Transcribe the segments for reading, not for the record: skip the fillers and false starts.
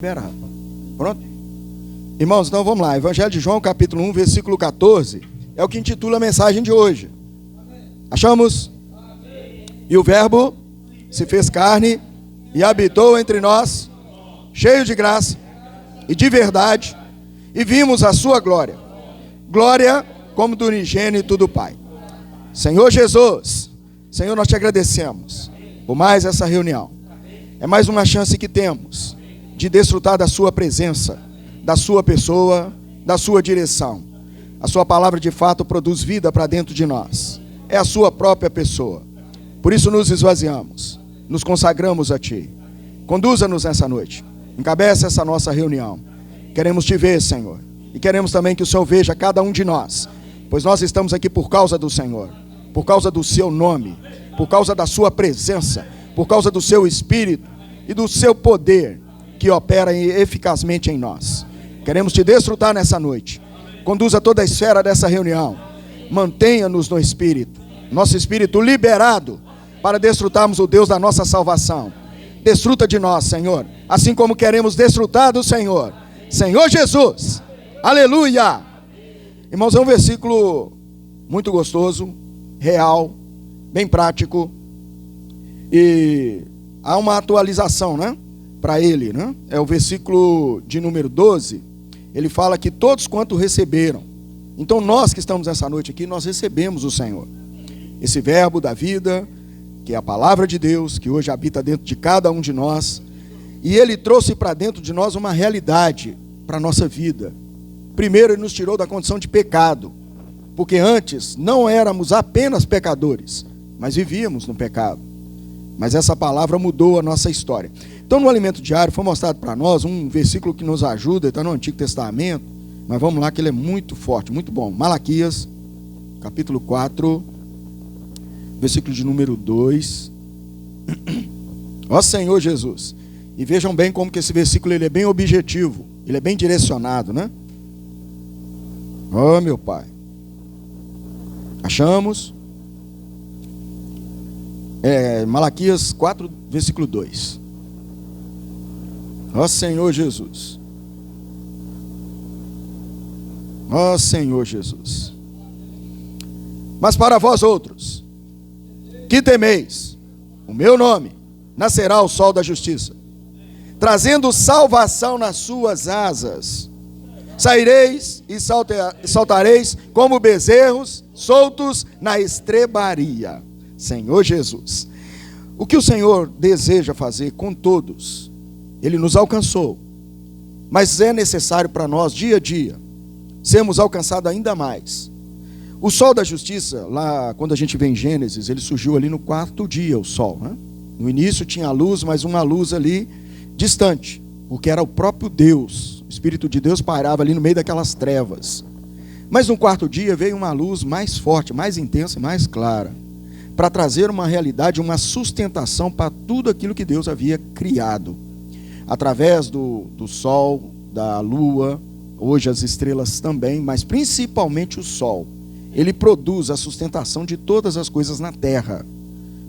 Espera, pronto? Irmãos, então vamos lá. Evangelho de João, capítulo 1, versículo 14. É o que intitula a mensagem de hoje. Achamos? E o verbo se fez carne e habitou entre nós, cheio de graça e de verdade, e vimos a sua glória. Glória como do unigênito do Pai. Senhor Jesus, Senhor, nós te agradecemos por mais essa reunião. É mais uma chance que temos de desfrutar da sua presença, da sua pessoa, da sua direção. A sua palavra de fato produz vida para dentro de nós. É a sua própria pessoa. Por isso nos esvaziamos, nos consagramos a ti. Conduza-nos nessa noite, encabeça essa nossa reunião. Queremos te ver, Senhor, e queremos também que o Senhor veja cada um de nós, pois nós estamos aqui por causa do Senhor, por causa do seu nome, por causa da sua presença, por causa do seu Espírito e do seu poder que opera eficazmente em nós. Queremos te desfrutar nessa noite. Conduza toda a esfera dessa reunião. Mantenha-nos no Espírito, nosso Espírito liberado para desfrutarmos o Deus da nossa salvação. Desfruta de nós, Senhor, assim como queremos desfrutar do Senhor. Senhor Jesus, aleluia! Irmãos, é um versículo muito gostoso, real, bem prático, e há uma atualização, né? Para ele, né? É o versículo de número 12. Ele fala que todos quanto receberam. Então nós que estamos essa noite aqui, nós recebemos o Senhor, esse verbo da vida, que é a palavra de Deus, que hoje habita dentro de cada um de nós, e ele trouxe para dentro de nós uma realidade para a nossa vida. Primeiro, ele nos tirou da condição de pecado, porque antes não éramos apenas pecadores, mas vivíamos no pecado. Mas essa palavra mudou a nossa história. Então, no alimento diário, foi mostrado para nós um versículo que nos ajuda, está no Antigo Testamento, mas vamos lá que ele é muito forte, muito bom. Malaquias, capítulo 4, versículo de número 2. Ó Senhor Jesus. E vejam bem como que esse versículo ele é bem objetivo, ele é bem direcionado, né? Ó meu Pai. Achamos? Malaquias 4, versículo 2. Ó Senhor Jesus. Ó Senhor Jesus. Mas para vós outros, que temeis o meu nome, nascerá o sol da justiça, trazendo salvação nas suas asas. Saireis e saltareis como bezerros soltos na estrebaria. Senhor Jesus, o que o Senhor deseja fazer com todos, Ele nos alcançou, mas é necessário para nós, dia a dia, sermos alcançados ainda mais. O sol da justiça, lá quando a gente vê em Gênesis, ele surgiu ali no quarto dia, o sol, né? No início tinha a luz, mas uma luz ali distante, porque era o próprio Deus, o Espírito de Deus pairava ali no meio daquelas trevas. Mas no quarto dia veio uma luz mais forte, mais intensa e mais clara, para trazer uma realidade, uma sustentação para tudo aquilo que Deus havia criado. Através do sol, da lua, hoje as estrelas também, mas principalmente o sol. Ele produz a sustentação de todas as coisas na terra.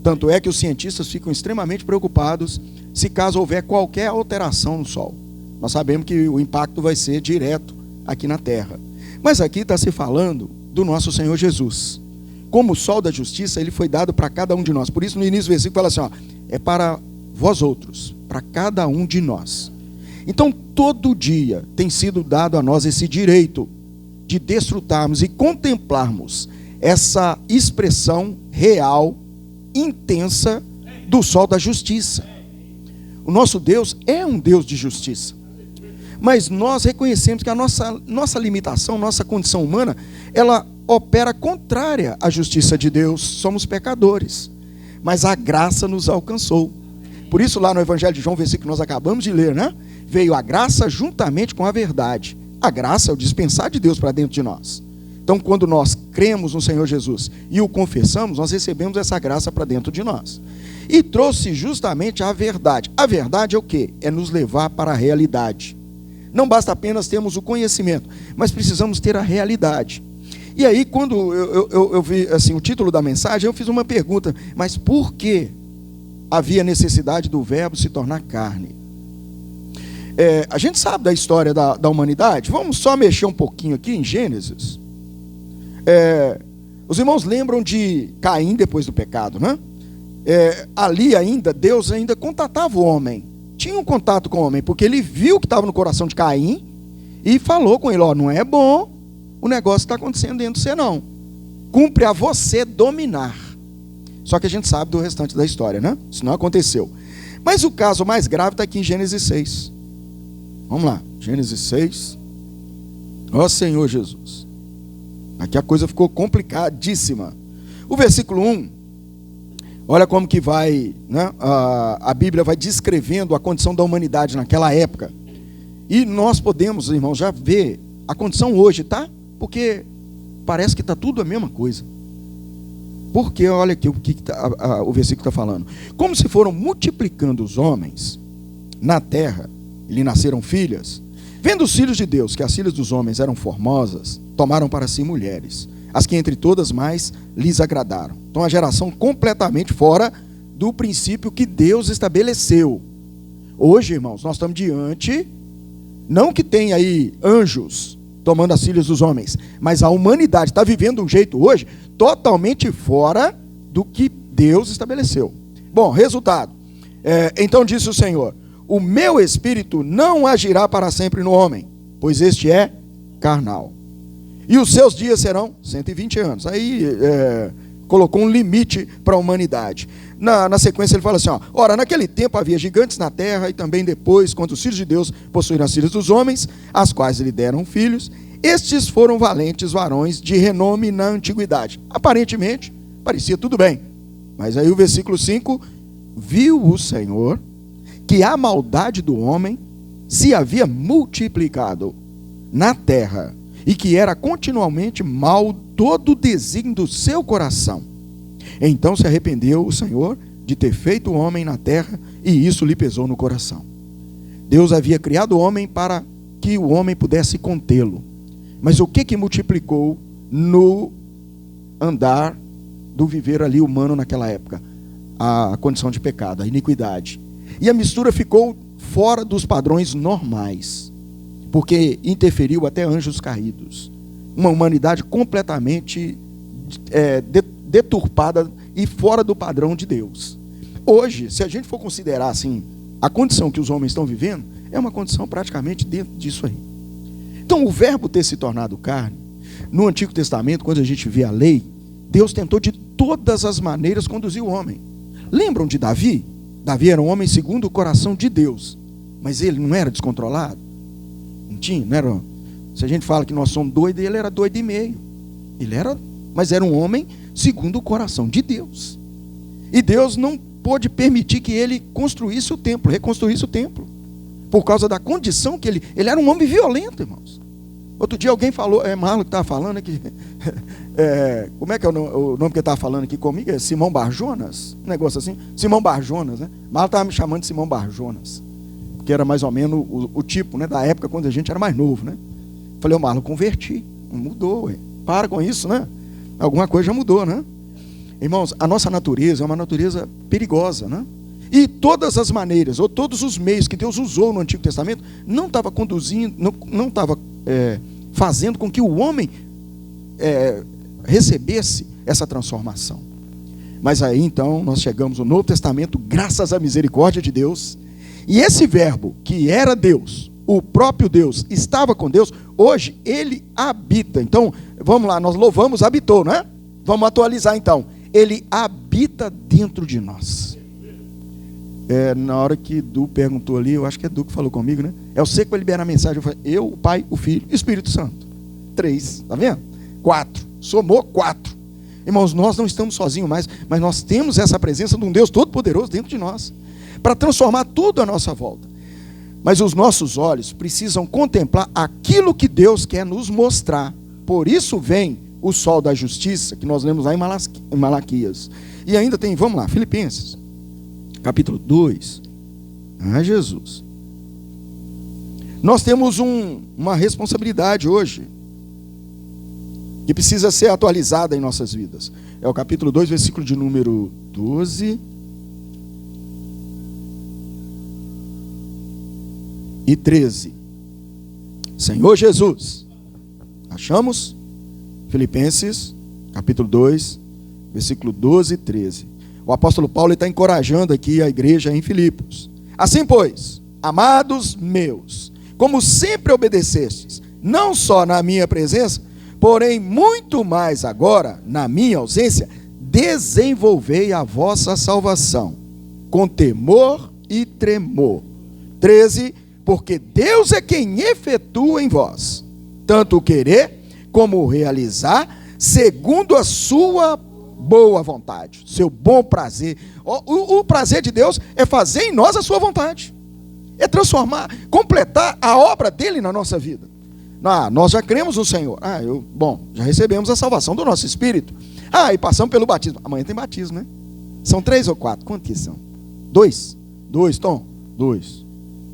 Tanto é que os cientistas ficam extremamente preocupados se caso houver qualquer alteração no sol. Nós sabemos que o impacto vai ser direto aqui na terra. Mas aqui está se falando do nosso Senhor Jesus. Como o sol da justiça, ele foi dado para cada um de nós. Por isso no início do versículo fala assim, ó, é para vós outros, para cada um de nós. Então todo dia tem sido dado a nós esse direito de desfrutarmos e contemplarmos essa expressão real, intensa do sol da justiça. O nosso Deus é um Deus de justiça. Mas nós reconhecemos que a nossa limitação, nossa condição humana, ela opera contrária à justiça de Deus. Somos pecadores, mas a graça nos alcançou. Por isso lá no Evangelho de João, versículo que nós acabamos de ler, né? Veio a graça juntamente com a verdade. A graça é o dispensar de Deus para dentro de nós. Então quando nós cremos no Senhor Jesus e o confessamos, nós recebemos essa graça para dentro de nós. E trouxe justamente a verdade. A verdade é o quê? É nos levar para a realidade. Não basta apenas termos o conhecimento, mas precisamos ter a realidade. E aí, quando eu vi assim, o título da mensagem, eu fiz uma pergunta, mas por que havia necessidade do verbo se tornar carne? A gente sabe da história da humanidade. Vamos só mexer um pouquinho aqui em Gênesis. Os irmãos lembram de Caim depois do pecado, né? Ali ainda, Deus ainda contatava o homem. Tinha um contato com o homem, porque ele viu o que estava no coração de Caim e falou com ele, não é bom o negócio que está acontecendo dentro de você não. Cumpre a você dominar. Só que a gente sabe do restante da história, né? Isso não aconteceu. Mas o caso mais grave está aqui em Gênesis 6. Vamos lá, Gênesis 6. Ó Senhor Jesus. Aqui a coisa ficou complicadíssima. O versículo 1, olha como que vai, né? A Bíblia vai descrevendo a condição da humanidade naquela época. E nós podemos, irmãos, já ver a condição hoje, tá? Porque parece que está tudo a mesma coisa. Porque olha aqui o versículo está falando. Como se foram multiplicando os homens na terra, e lhe nasceram filhas, vendo os filhos de Deus, que as filhas dos homens eram formosas, tomaram para si mulheres, as que entre todas mais lhes agradaram. Então a geração completamente fora do princípio que Deus estabeleceu. Hoje, irmãos, nós estamos diante, não que tem aí anjos tomando as filhas dos homens, mas a humanidade está vivendo um jeito hoje totalmente fora do que Deus estabeleceu. Bom, resultado. Então disse o Senhor: o meu espírito não agirá para sempre no homem, pois este é carnal. E os seus dias serão 120 anos. Aí colocou um limite para a humanidade. Na sequência ele fala assim, ora, naquele tempo havia gigantes na terra, e também depois, quando os filhos de Deus possuíram as filhas dos homens, as quais lhe deram filhos, estes foram valentes varões de renome na antiguidade. Aparentemente, parecia tudo bem. Mas aí o versículo 5, viu o Senhor que a maldade do homem se havia multiplicado na terra, e que era continuamente mal todo o desígnio do seu coração. Então se arrependeu o Senhor de ter feito o homem na terra, e isso lhe pesou no coração. Deus havia criado o homem para que o homem pudesse contê-lo. Mas o que multiplicou no andar do viver ali humano naquela época? A condição de pecado, a iniquidade. E a mistura ficou fora dos padrões normais, porque interferiu até anjos caídos. Uma humanidade completamente deturpada e fora do padrão de Deus. Hoje, se a gente for considerar assim, a condição que os homens estão vivendo, é uma condição praticamente dentro disso aí. Então, o verbo ter se tornado carne, no Antigo Testamento, quando a gente vê a lei, Deus tentou de todas as maneiras conduzir o homem. Lembram de Davi? Davi era um homem segundo o coração de Deus, mas ele não era descontrolado. Não era. Se a gente fala que nós somos doidos, ele era doido e meio. Mas era um homem segundo o coração de Deus. E Deus não pôde permitir que ele construísse o templo, reconstruísse o templo, por causa da condição que ele era um homem violento, irmãos. Outro dia alguém falou, Marlon que estava falando aqui, como é que é o nome que ele estava falando aqui comigo? É Simão Barjonas? Um negócio assim, Simão Barjonas, né? Marlon estava me chamando de Simão Barjonas, que era mais ou menos o tipo, né, da época quando a gente era mais novo, né? Falei, Marlon, converti, mudou, ué. Para com isso, né? Alguma coisa já mudou, né? Irmãos, a nossa natureza é uma natureza perigosa, né? E todas as maneiras, ou todos os meios que Deus usou no Antigo Testamento, não estava conduzindo, não estava fazendo com que o homem recebesse essa transformação. Mas aí então nós chegamos no Novo Testamento, graças à misericórdia de Deus, e esse verbo que era Deus, o próprio Deus, estava com Deus, hoje ele habita. Então, vamos lá, nós louvamos, habitou, não é? Vamos atualizar então. Ele habita dentro de nós. Na hora que Edu perguntou ali, eu acho que é Edu que falou comigo, né? É você que vai liberar a mensagem. Eu falei, eu, o Pai, o Filho e o Espírito Santo. 3, tá vendo? 4, somou 4. Irmãos, nós não estamos sozinhos mais, mas nós temos essa presença de um Deus Todo-Poderoso dentro de nós, para transformar tudo à nossa volta. Mas os nossos olhos precisam contemplar aquilo que Deus quer nos mostrar. Por isso vem o sol da justiça, que nós lemos lá em Malaquias. E ainda tem, vamos lá, Filipenses, capítulo 2. Jesus. Nós temos uma responsabilidade hoje, que precisa ser atualizada em nossas vidas. É o capítulo 2, versículo de número 12. e 13. Senhor Jesus. Achamos? Filipenses, capítulo 2, versículo 12 e 13. O apóstolo Paulo está encorajando aqui a igreja em Filipos. Assim, pois, amados meus, como sempre obedecestes, não só na minha presença, porém muito mais agora, na minha ausência, desenvolvei a vossa salvação, com temor e tremor. 13, porque Deus é quem efetua em vós, tanto o querer como o realizar, segundo a sua boa vontade, seu bom prazer. O prazer de Deus é fazer em nós a sua vontade, é transformar, completar a obra dele na nossa vida. Nós já cremos no Senhor. Já recebemos a salvação do nosso espírito. E passamos pelo batismo. Amanhã tem batismo, né? São 3 ou 4? Quantos que são? 2? 2, Tom? 2.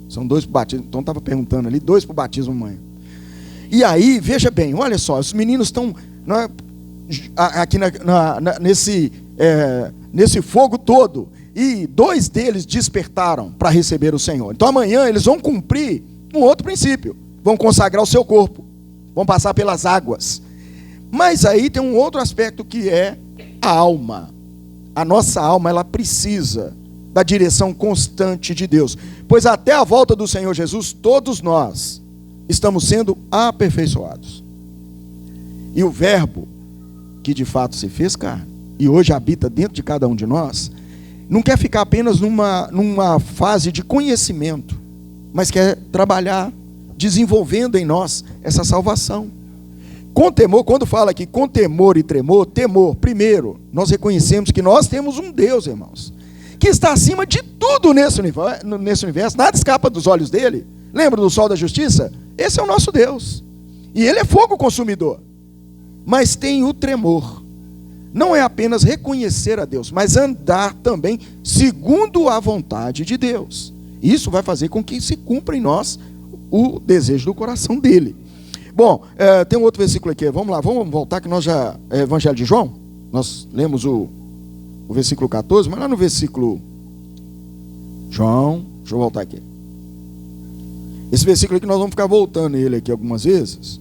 São 2 para o batismo. Tom estava perguntando ali, 2 para o batismo amanhã. E aí, veja bem, olha só, os meninos estão aqui nesse fogo todo, e 2 deles despertaram para receber o Senhor. Então amanhã eles vão cumprir um outro princípio, vão consagrar o seu corpo, vão passar pelas águas. Mas aí tem um outro aspecto que é a alma. A nossa alma, ela precisa da direção constante de Deus, pois até a volta do Senhor Jesus, todos nós estamos sendo aperfeiçoados. E o verbo, que de fato se fez carne, e hoje habita dentro de cada um de nós, não quer ficar apenas numa fase de conhecimento, mas quer trabalhar, desenvolvendo em nós essa salvação. Com temor, quando fala aqui com temor e tremor, temor, primeiro, nós reconhecemos que nós temos um Deus, irmãos, que está acima de tudo nesse universo, nada escapa dos olhos dele. Lembra do sol da justiça? Esse é o nosso Deus, e ele é fogo consumidor. Mas tem o tremor, não é apenas reconhecer a Deus, mas andar também segundo a vontade de Deus. Isso vai fazer com que se cumpra em nós o desejo do coração dele. Bom, tem um outro versículo aqui, vamos lá, vamos voltar que nós já, Evangelho de João, nós lemos o versículo 14, mas lá no versículo, João, deixa eu voltar aqui. Esse versículo aqui nós vamos ficar voltando ele aqui algumas vezes,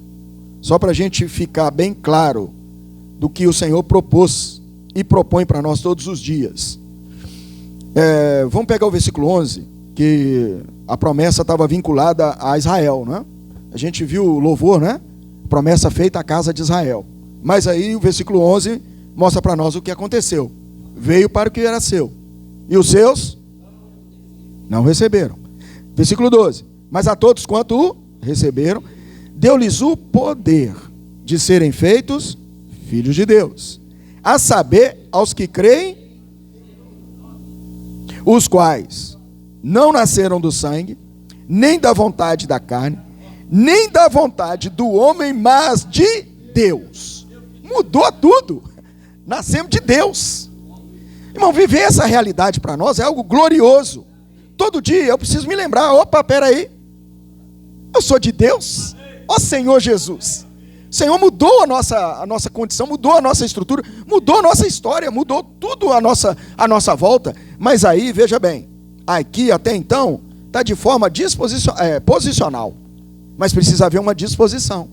só para a gente ficar bem claro do que o Senhor propôs e propõe para nós todos os dias. Vamos pegar o versículo 11, que a promessa estava vinculada a Israel, né? A gente viu o louvor, né? Promessa feita à casa de Israel. Mas aí o versículo 11 mostra para nós o que aconteceu. Veio para o que era seu, e os seus não receberam. Versículo 12. Mas a todos quanto o receberam, deu-lhes o poder de serem feitos filhos de Deus, a saber, aos que creem, os quais não nasceram do sangue, nem da vontade da carne, nem da vontade do homem, mas de Deus. Mudou tudo. Nascemos de Deus. Irmão, viver essa realidade para nós é algo glorioso. Todo dia eu preciso me lembrar, peraí, eu sou de Deus? Ó Senhor Jesus. O Senhor mudou a nossa condição, mudou a nossa estrutura, mudou a nossa história, mudou tudo a nossa volta. Mas aí, veja bem, aqui até então está de forma posicional, mas precisa haver uma disposição.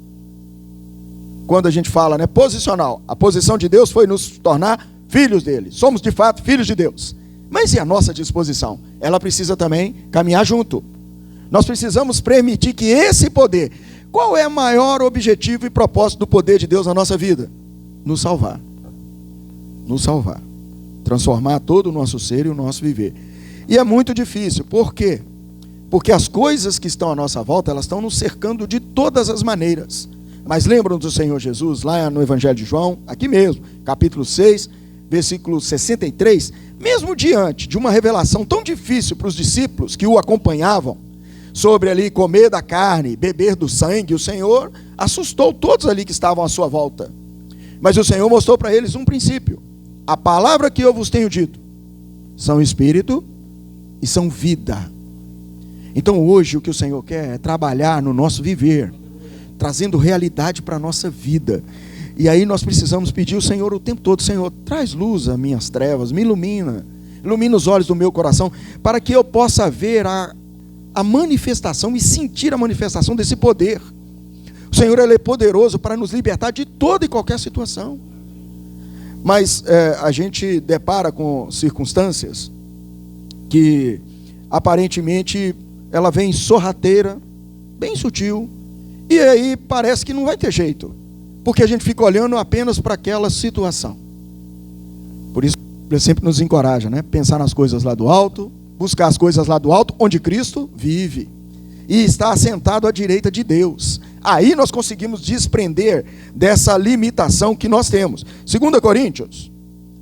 Quando a gente fala, né, posicional, a posição de Deus foi nos tornar filhos dele. Somos de fato filhos de Deus. Mas e a nossa disposição? Ela precisa também caminhar junto. Nós precisamos permitir que esse poder... Qual é o maior objetivo e propósito do poder de Deus na nossa vida? Nos salvar. Nos salvar. Transformar todo o nosso ser e o nosso viver. E é muito difícil. Por quê? Porque as coisas que estão à nossa volta, elas estão nos cercando de todas as maneiras. Mas lembram do Senhor Jesus, lá no Evangelho de João, aqui mesmo, capítulo 6, versículo 63, mesmo diante de uma revelação tão difícil para os discípulos que o acompanhavam, sobre ali comer da carne, beber do sangue, o Senhor assustou todos ali que estavam à sua volta. Mas o Senhor mostrou para eles um princípio. A palavra que eu vos tenho dito são espírito e são vida. Então hoje o que o Senhor quer é trabalhar no nosso viver, trazendo realidade para a nossa vida. E aí nós precisamos pedir ao Senhor o tempo todo: Senhor, traz luz às minhas trevas, me ilumina os olhos do meu coração, para que eu possa ver a manifestação e sentir a manifestação desse poder. O Senhor, Ele é poderoso para nos libertar de toda e qualquer situação. Mas a gente depara com circunstâncias que aparentemente ela vem sorrateira, bem sutil, e aí parece que não vai ter jeito, porque a gente fica olhando apenas para aquela situação. Por isso Ele sempre nos encoraja, né? Pensar nas coisas lá do alto, buscar as coisas lá do alto, onde Cristo vive e está assentado à direita de Deus. Aí nós conseguimos desprender dessa limitação que nós temos. 2 Coríntios,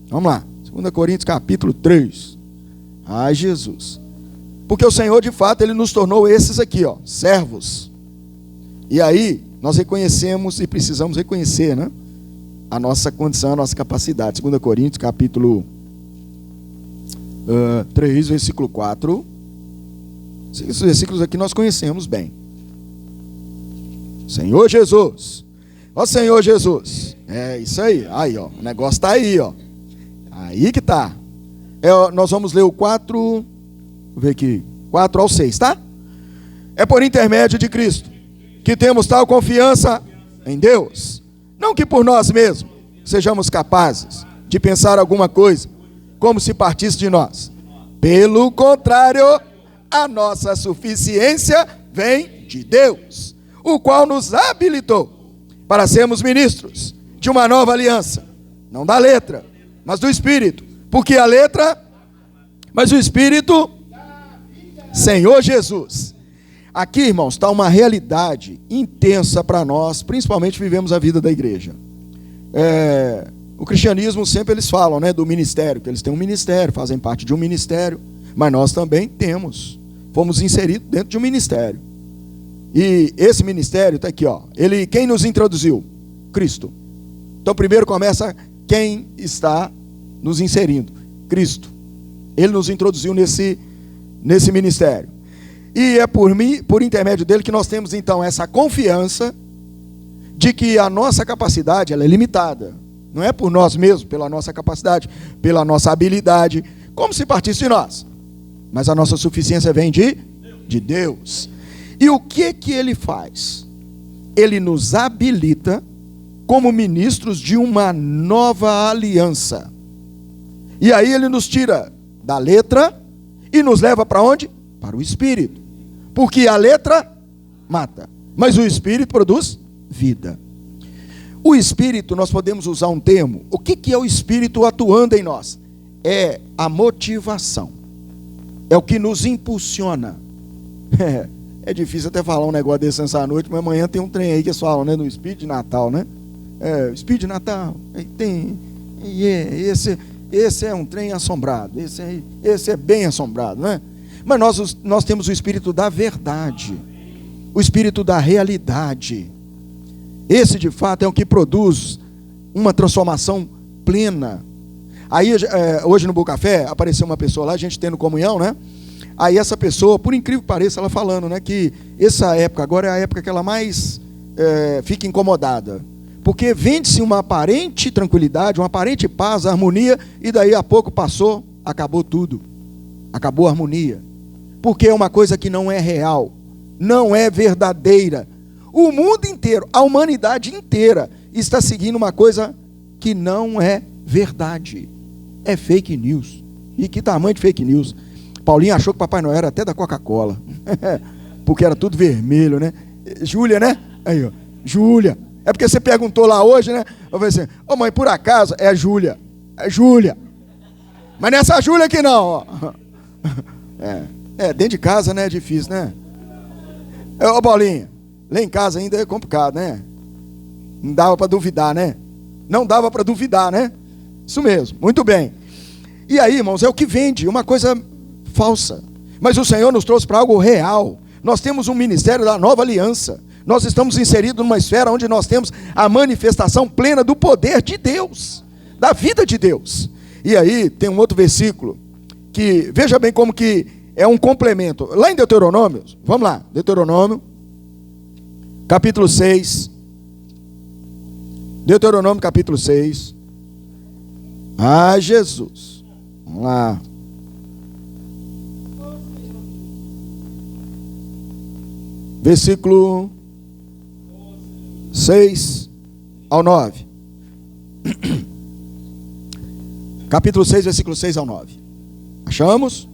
vamos lá, 2 Coríntios capítulo 3. Ai, Jesus. Porque o Senhor, de fato, Ele nos tornou esses aqui, ó, servos. E aí nós reconhecemos e precisamos reconhecer, né, a nossa condição, a nossa capacidade. 2 Coríntios capítulo 3, versículo 4. Esses versículos aqui nós conhecemos bem. Senhor Jesus, ó Senhor Jesus, é isso aí, aí ó, o negócio está aí, ó, aí que está. Nós vamos ler o 4, vou ver aqui, 4 ao 6, tá? É por intermédio de Cristo que temos tal confiança em Deus, não que por nós mesmos sejamos capazes de pensar alguma coisa como se partisse de nós. Pelo contrário, a nossa suficiência vem de Deus, o qual nos habilitou para sermos ministros de uma nova aliança, não da letra, mas do Espírito, porque a letra, mas o Espírito, Senhor Jesus. Aqui, irmãos, está uma realidade intensa para nós, principalmente vivemos a vida da igreja. O cristianismo sempre eles falam, né, do ministério, que eles têm um ministério, fazem parte de um ministério, mas nós também fomos inseridos dentro de um ministério. E esse ministério está aqui, ó. Quem nos introduziu? Cristo. Então primeiro começa quem está nos inserindo? Cristo. Ele nos introduziu nesse ministério. E é por intermédio dele que nós temos então essa confiança de que a nossa capacidade ela é limitada. Não é por nós mesmos, pela nossa capacidade, pela nossa habilidade, como se partisse de nós. Mas a nossa suficiência vem de Deus. E o que ele faz? Ele nos habilita como ministros de uma nova aliança. E aí ele nos tira da letra e nos leva para onde? Para o Espírito. Porque a letra mata, mas o Espírito produz vida. O Espírito, nós podemos usar um termo. O que é o Espírito atuando em nós? É a motivação. É o que nos impulsiona. É difícil até falar um negócio desse essa noite, mas amanhã tem um trem aí que eles falam, né? No Speed de Natal, né? Speed de Natal. Esse é um trem assombrado. Esse é bem assombrado, né? Mas nós temos o Espírito da verdade. O Espírito da realidade. Esse, de fato, é o que produz uma transformação plena. Aí, hoje no Bucafé, apareceu uma pessoa lá, a gente tendo comunhão, né? Aí essa pessoa, por incrível que pareça, ela falando, né, que essa época agora é a época que ela mais fica incomodada. Porque vende-se uma aparente tranquilidade, uma aparente paz, harmonia, e daí a pouco passou, acabou tudo. Acabou a harmonia. Porque é uma coisa que não é real, não é verdadeira. O mundo inteiro, a humanidade inteira, está seguindo uma coisa que não é verdade. É fake news. E que tamanho de fake news? Paulinho achou que Papai Noel era até da Coca-Cola. Porque era tudo vermelho, né? Júlia, né? Aí, ó. Júlia. É porque você perguntou lá hoje, né? Eu falei assim, ô mãe, por acaso é a Júlia. É Júlia. Mas nessa Júlia aqui não, ó. Dentro de casa, né? É difícil, né? Ô Paulinho, lá em casa ainda é complicado, né? Não dava para duvidar, né? Não dava para duvidar, né? Isso mesmo, muito bem. E aí, irmãos, é o que vende, uma coisa falsa. Mas o Senhor nos trouxe para algo real. Nós temos um ministério da nova aliança. Nós estamos inseridos numa esfera onde nós temos a manifestação plena do poder de Deus, da vida de Deus. E aí tem um outro versículo que, veja bem como que é um complemento. Lá em Deuteronômio, vamos lá, Deuteronômio, capítulo 6. Deuteronômio, capítulo 6. Ah, Jesus. Vamos lá. versículo 6 ao 9. Capítulo 6, versículo 6 ao 9. Achamos?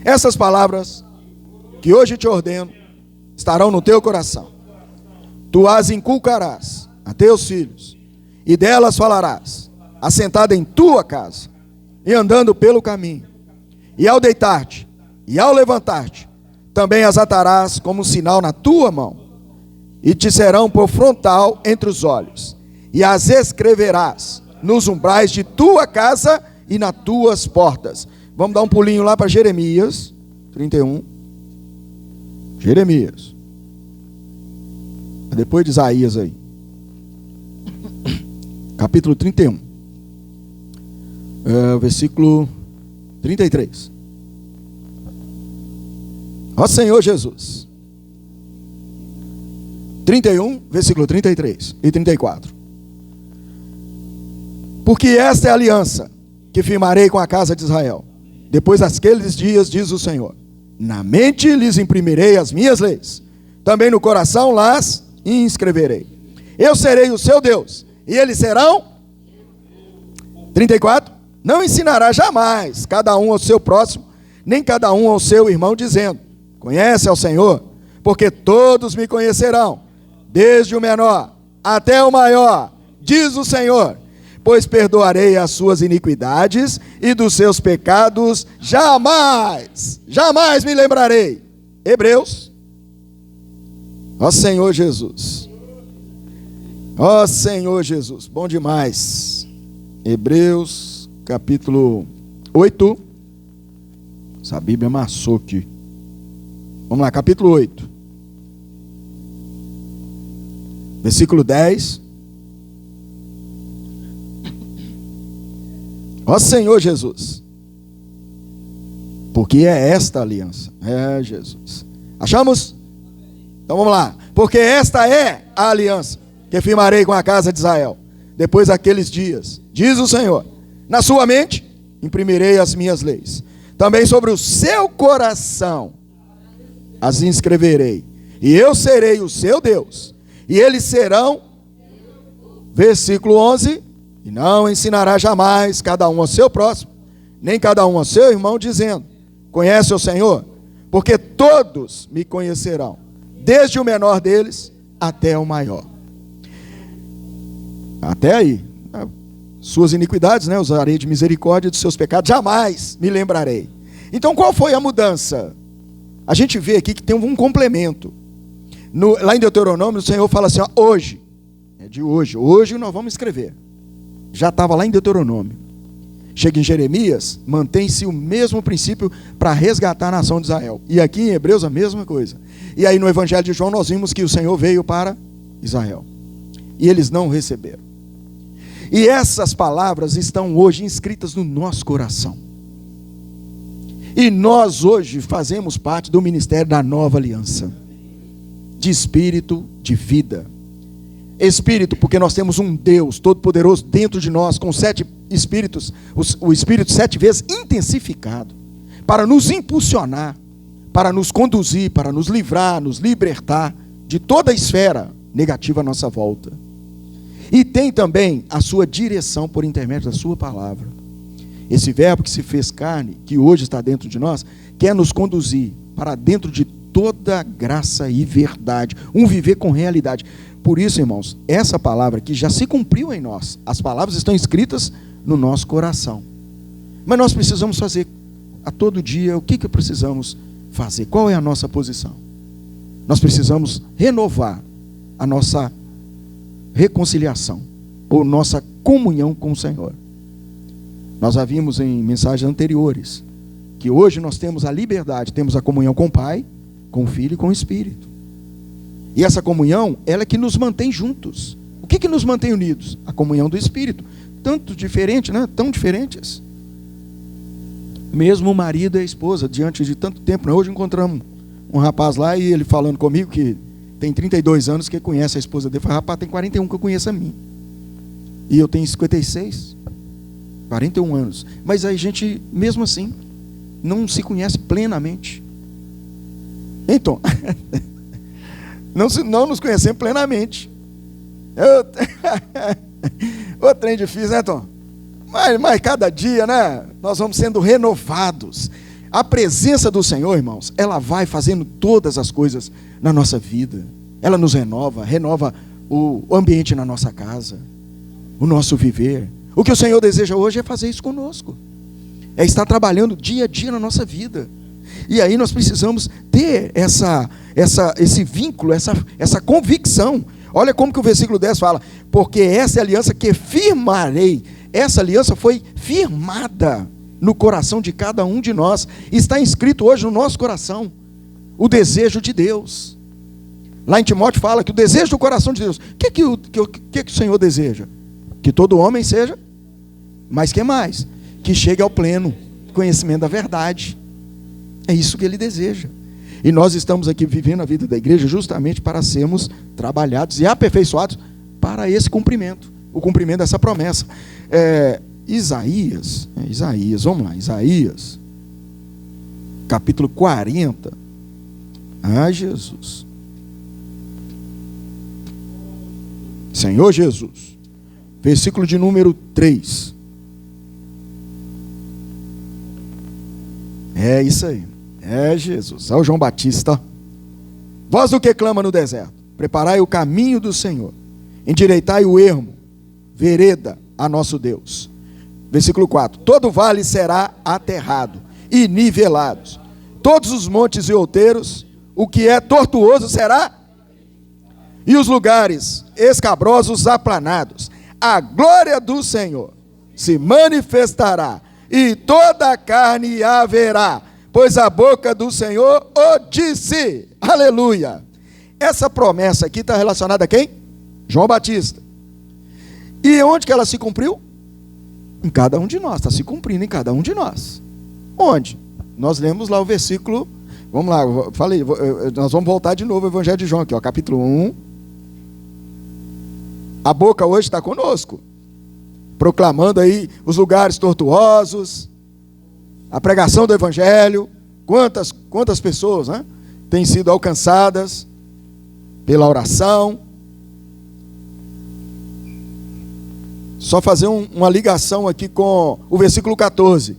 Essas palavras que hoje te ordeno estarão no teu coração. Tu as inculcarás a teus filhos, e delas falarás, assentado em tua casa, e andando pelo caminho. E ao deitar-te, e ao levantar-te, também as atarás como um sinal na tua mão, e te serão por frontal entre os olhos, e as escreverás nos umbrais de tua casa e nas tuas portas. Vamos dar um pulinho lá para Jeremias 31. Jeremias. Depois de Isaías aí. Capítulo 31. Versículo 33. Ó Senhor Jesus. 31, versículo 33 e 34. Porque esta é a aliança que firmarei com a casa de Israel. Depois daqueles dias, diz o Senhor, na mente lhes imprimirei as minhas leis, também no coração las inscreverei. Eu serei o seu Deus, e eles serão... 34. Não ensinará jamais cada um ao seu próximo, nem cada um ao seu irmão, dizendo, conhece ao Senhor, porque todos me conhecerão, desde o menor até o maior, diz o Senhor, pois perdoarei as suas iniquidades e dos seus pecados jamais me lembrarei. Hebreus. Ó Senhor Jesus. Ó Senhor Jesus. Bom demais. Hebreus, capítulo 8. Essa Bíblia amassou aqui. Vamos lá, capítulo 8. Versículo 10. Ó Senhor Jesus, porque é esta a aliança. É Jesus. Achamos? Então vamos lá. Porque esta é a aliança que firmarei com a casa de Israel, depois daqueles dias, diz o Senhor, na sua mente imprimirei as minhas leis, também sobre o seu coração as inscreverei, e eu serei o seu Deus, e eles serão, versículo 11, e não ensinará jamais cada um ao seu próximo, nem cada um ao seu irmão, dizendo, conhece o Senhor? Porque todos me conhecerão, desde o menor deles até o maior. Até aí. Suas iniquidades, né, usarei de misericórdia, dos seus pecados jamais me lembrarei. Então qual foi a mudança? A gente vê aqui que tem um complemento. Lá em Deuteronômio, o Senhor fala assim, ó, hoje, é de hoje nós vamos escrever. Já estava lá em Deuteronômio. Chega em Jeremias, mantém-se o mesmo princípio para resgatar a nação de Israel. E aqui em Hebreus a mesma coisa. E aí no Evangelho de João nós vimos que o Senhor veio para Israel. E eles não receberam. E essas palavras estão hoje inscritas no nosso coração. E nós hoje fazemos parte do ministério da nova aliança. De espírito, de vida. Espírito, porque nós temos um Deus todo-poderoso dentro de nós, com 7 espíritos, o Espírito 7 vezes intensificado, para nos impulsionar, para nos conduzir, para nos livrar, nos libertar de toda a esfera negativa à nossa volta. E tem também a sua direção por intermédio da sua palavra. Esse verbo que se fez carne, que hoje está dentro de nós, quer nos conduzir para dentro de toda graça e verdade, um viver com realidade. Por isso, irmãos, essa palavra aqui já se cumpriu em nós. As palavras estão escritas no nosso coração. Mas nós precisamos fazer a todo dia, o que precisamos fazer? Qual é a nossa posição? Nós precisamos renovar a nossa reconciliação, ou nossa comunhão com o Senhor. Nós já vimos em mensagens anteriores, que hoje nós temos a liberdade, temos a comunhão com o Pai, com o Filho e com o Espírito. E essa comunhão, ela é que nos mantém juntos. O que nos mantém unidos? A comunhão do Espírito. Tanto diferente, né? Tão diferentes. Mesmo o marido e a esposa, diante de tanto tempo. Hoje encontramos um rapaz lá e ele falando comigo que tem 32 anos que conhece a esposa dele. Falei, rapaz, tem 41 que eu conheço a mim. E eu tenho 56. 41 anos. Mas a gente, mesmo assim, não se conhece plenamente. Então... Não nos conhecemos plenamente. O trem difícil, né, Tom? Mas cada dia, né, nós vamos sendo renovados. A presença do Senhor, irmãos, ela vai fazendo todas as coisas na nossa vida. Ela nos renova o ambiente na nossa casa, o nosso viver. O que o Senhor deseja hoje é fazer isso conosco. É estar trabalhando dia a dia na nossa vida. E aí nós precisamos ter esse vínculo, essa convicção. Olha como que o versículo 10 fala: porque essa é a aliança que firmarei. Essa aliança foi firmada no coração de cada um de nós. Está inscrito hoje no nosso coração o desejo de Deus. Lá em Timóteo fala que o desejo do coração de Deus. O que o Senhor deseja? Que todo homem seja, mas que mais? Que chegue ao pleno conhecimento da verdade. É isso que Ele deseja. E nós estamos aqui vivendo a vida da igreja justamente para sermos trabalhados e aperfeiçoados para esse cumprimento, o cumprimento dessa promessa. Isaías, vamos lá, Isaías, capítulo 40. Jesus. Senhor Jesus. Versículo de número 3. É isso aí. É Jesus. É o João Batista. Voz do que clama no deserto: preparai o caminho do Senhor, endireitai o ermo, vereda a nosso Deus. Versículo 4. Todo vale será aterrado e nivelados, todos os montes e outeiros, o que é tortuoso será, e os lugares escabrosos aplanados. A glória do Senhor se manifestará, e toda a carne haverá, pois a boca do Senhor o disse. Aleluia. Essa promessa aqui está relacionada a quem? João Batista. E onde que ela se cumpriu? Em cada um de nós. Está se cumprindo em cada um de nós. Onde? Nós lemos lá o versículo. Vamos lá, nós vamos voltar de novo ao Evangelho de João aqui, ó, capítulo 1. A boca hoje está conosco, proclamando aí os lugares tortuosos, a pregação do Evangelho. Quantas pessoas, né, têm sido alcançadas pela oração. Só fazer uma ligação aqui com o versículo 14.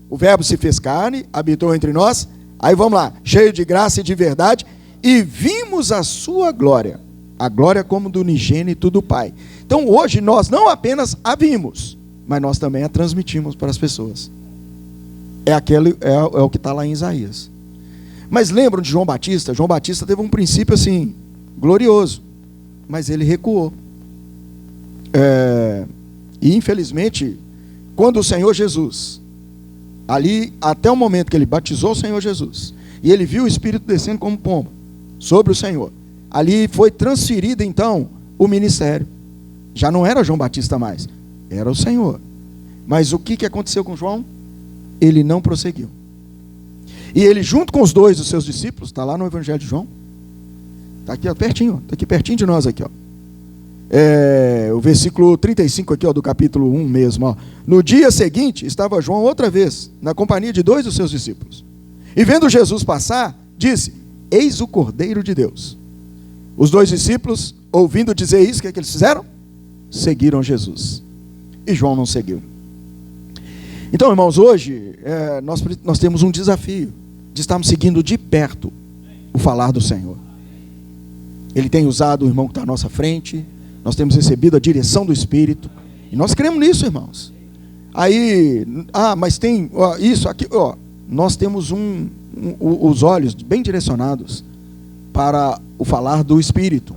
O verbo se fez carne, habitou entre nós. Aí vamos lá, cheio de graça e de verdade, e vimos a sua glória, a glória como do unigênito do Pai. Então hoje nós não apenas a vimos, mas nós também a transmitimos para as pessoas. É o que está lá em Isaías. Mas lembram de João Batista? João Batista teve um princípio assim, glorioso, mas ele recuou. E infelizmente, quando o Senhor Jesus, ali até o momento que ele batizou o Senhor Jesus, e ele viu o Espírito descendo como pomba sobre o Senhor, ali foi transferido então o ministério. Já não era João Batista mais, era o Senhor. Mas o que aconteceu com João? Ele não prosseguiu. E ele, junto com os dois dos seus discípulos, está lá no Evangelho de João, está aqui, ó, pertinho, está aqui pertinho de nós aqui, ó. O versículo 35 aqui, ó, do capítulo 1 mesmo, ó. No dia seguinte estava João outra vez na companhia de dois dos seus discípulos, e vendo Jesus passar, disse: eis o Cordeiro de Deus. Os dois discípulos, ouvindo dizer isso, o que eles fizeram? Seguiram Jesus. E João não seguiu. Então, irmãos, hoje nós temos um desafio de estarmos seguindo de perto o falar do Senhor. Ele tem usado o irmão que está à nossa frente. Nós temos recebido a direção do Espírito. E nós cremos nisso, irmãos. Aí, mas tem isso, aqui, ó. Nós temos os olhos bem direcionados para o falar do Espírito.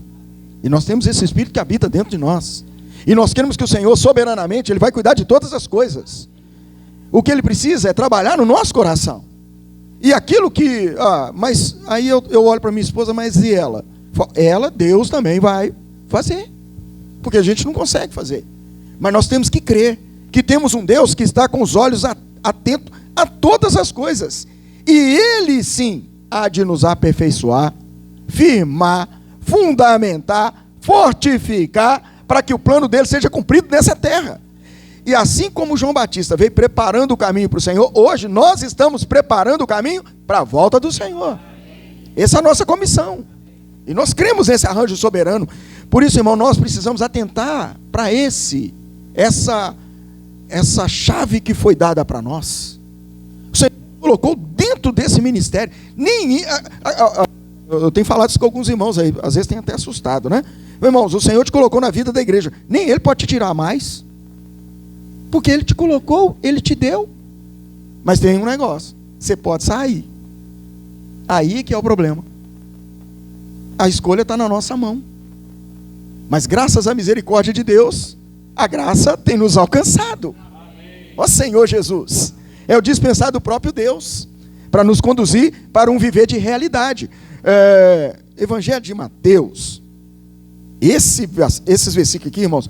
E nós temos esse Espírito que habita dentro de nós. E nós queremos que o Senhor, soberanamente, Ele vai cuidar de todas as coisas. O que Ele precisa é trabalhar no nosso coração. E aquilo que... mas aí eu olho para minha esposa, mas e ela? Ela, Deus também vai fazer. Porque a gente não consegue fazer. Mas nós temos que crer que temos um Deus que está com os olhos atentos a todas as coisas. E Ele sim há de nos aperfeiçoar, firmar, fundamentar, fortificar, para que o plano dele seja cumprido nessa terra. E assim como João Batista veio preparando o caminho para o Senhor, hoje nós estamos preparando o caminho para a volta do Senhor. Essa é a nossa comissão. E nós cremos nesse arranjo soberano. Por isso, irmão, nós precisamos atentar para essa chave que foi dada para nós. O Senhor colocou dentro desse ministério. Eu tenho falado isso com alguns irmãos aí, às vezes tem até assustado, né? Irmãos, o Senhor te colocou na vida da igreja. Nem Ele pode te tirar mais. Porque Ele te colocou, Ele te deu. Mas tem um negócio, você pode sair. Aí que é o problema. A escolha está na nossa mão. Mas graças à misericórdia de Deus, a graça tem nos alcançado. Ó Senhor Jesus, é o dispensar do próprio Deus, para nos conduzir para um viver de realidade. Evangelho de Mateus, esses versículos aqui, irmãos,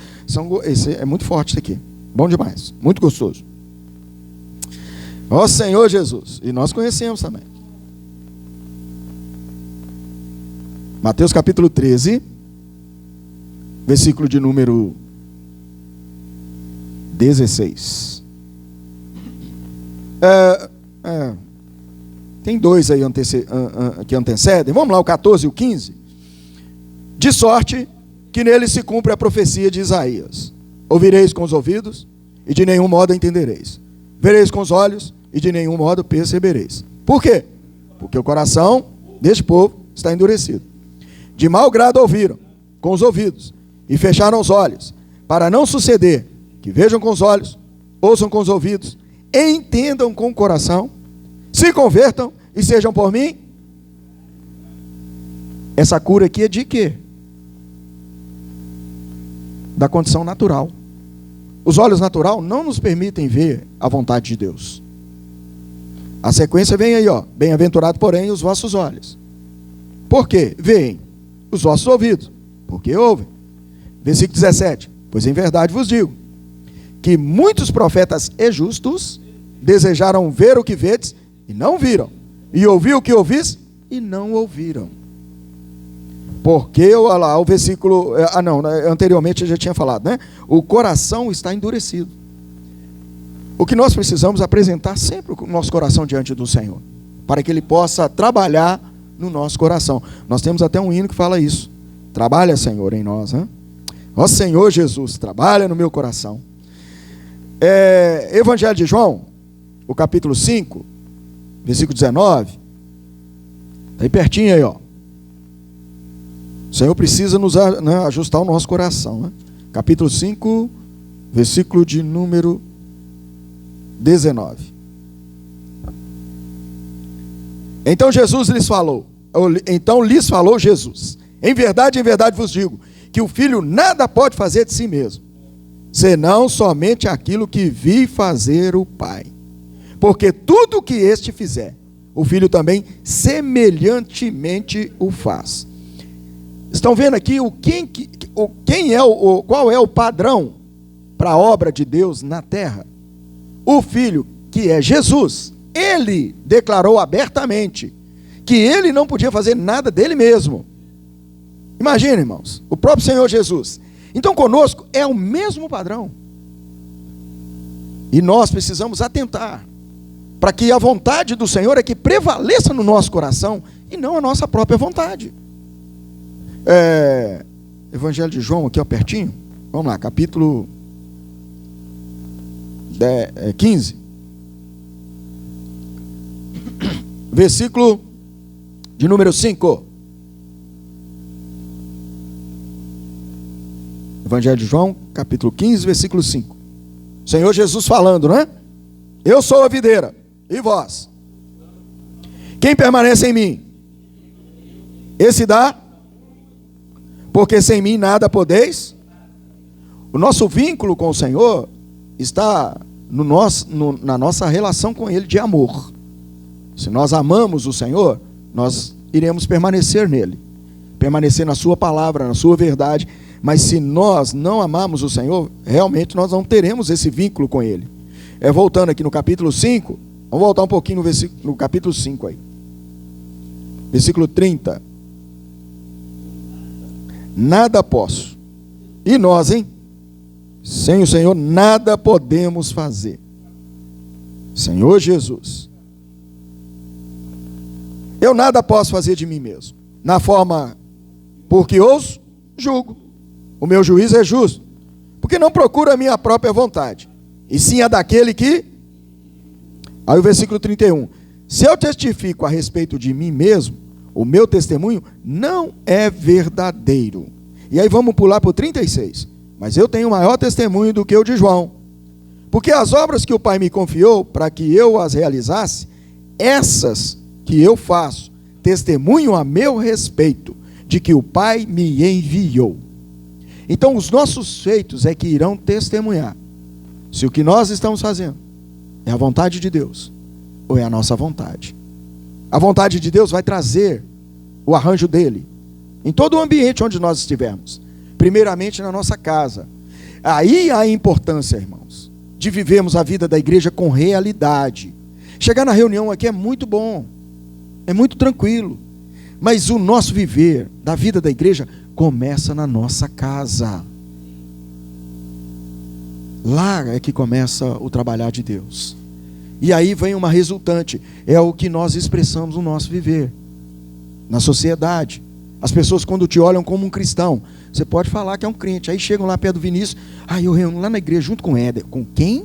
esse é muito forte isso aqui, bom demais, muito gostoso. Ó Senhor Jesus, e nós conhecemos também. Mateus capítulo 13, versículo de número 16. Tem dois aí que antecedem. Vamos lá, o 14 e o 15. De sorte que nele se cumpre a profecia de Isaías. Ouvireis com os ouvidos e de nenhum modo entendereis. Vereis com os olhos e de nenhum modo percebereis. Por quê? Porque o coração deste povo está endurecido. De mau grado ouviram com os ouvidos e fecharam os olhos, para não suceder que vejam com os olhos, ouçam com os ouvidos, entendam com o coração, se convertam e sejam por mim. Essa cura aqui é de quê? Da condição natural. Os olhos natural não nos permitem ver a vontade de Deus. A sequência vem aí, ó. Bem-aventurado, porém, os vossos olhos. Por quê? Veem. Os vossos ouvidos. Porque ouvem. Versículo 17. Pois em verdade vos digo, que muitos profetas e justos desejaram ver o que vedes e não viram, e ouvir o que ouvis e não ouviram. Porque, olha lá, o versículo, anteriormente eu já tinha falado, né? O coração está endurecido. O que nós precisamos apresentar sempre o nosso coração diante do Senhor, para que Ele possa trabalhar no nosso coração. Nós temos até um hino que fala isso. Trabalha, Senhor, em nós, né? Ó Senhor Jesus, trabalha no meu coração. Evangelho de João, o capítulo 5, versículo 19. Está aí pertinho aí, ó. O Senhor precisa nos ajustar o nosso coração, né? Capítulo 5, versículo de número 19. Então lhes falou Jesus: em verdade vos digo, que o Filho nada pode fazer de si mesmo, senão somente aquilo que vi fazer o Pai. Porque tudo o que este fizer, o Filho também semelhantemente o faz. Estão vendo aqui qual é o padrão para a obra de Deus na terra? O Filho, que é Jesus, Ele declarou abertamente que Ele não podia fazer nada dele mesmo. Imagina, irmãos, o próprio Senhor Jesus. Então conosco é o mesmo padrão. E nós precisamos atentar para que a vontade do Senhor é que prevaleça no nosso coração e não a nossa própria vontade. Evangelho de João, aqui ó, pertinho. Vamos lá, capítulo 15. Versículo de número 5. Evangelho de João, capítulo 15, versículo 5. Senhor Jesus falando, né? Eu sou a videira, e vós? Quem permanece em mim? Esse dá, porque sem mim nada podeis. O nosso vínculo com o Senhor está na nossa relação com Ele de amor. Se nós amamos o Senhor, nós iremos permanecer nele, permanecer na sua palavra, na sua verdade. Mas se nós não amarmos o Senhor, realmente nós não teremos esse vínculo com Ele. Voltando aqui no capítulo 5, vamos voltar um pouquinho no capítulo 5 aí. Versículo 30. Nada posso. E nós, hein? Sem o Senhor nada podemos fazer. Senhor Jesus. Eu nada posso fazer de mim mesmo. Na forma porque os julgo. O meu juízo é justo, porque não procuro a minha própria vontade, e sim a daquele que... Aí o versículo 31. Se eu testifico a respeito de mim mesmo, o meu testemunho não é verdadeiro. E aí vamos pular para o 36. Mas eu tenho maior testemunho do que o de João, porque as obras que o Pai me confiou para que eu as realizasse, essas que eu faço, testemunho a meu respeito de que o Pai me enviou. Então os nossos feitos é que irão testemunhar se o que nós estamos fazendo é a vontade de Deus ou é a nossa vontade. A vontade de Deus vai trazer o arranjo dele em todo o ambiente onde nós estivermos, primeiramente na nossa casa. Aí há a importância, irmãos, de vivermos a vida da igreja com realidade. Chegar na reunião aqui é muito bom, é muito tranquilo, mas o nosso viver da vida da igreja começa na nossa casa. Lá é que começa o trabalhar de Deus. E aí vem uma resultante, é o que nós expressamos no nosso viver, na sociedade. As pessoas quando te olham como um cristão, você pode falar que é um crente, aí chegam lá perto do Vinícius, eu reúno lá na igreja junto com o Éder. Com quem?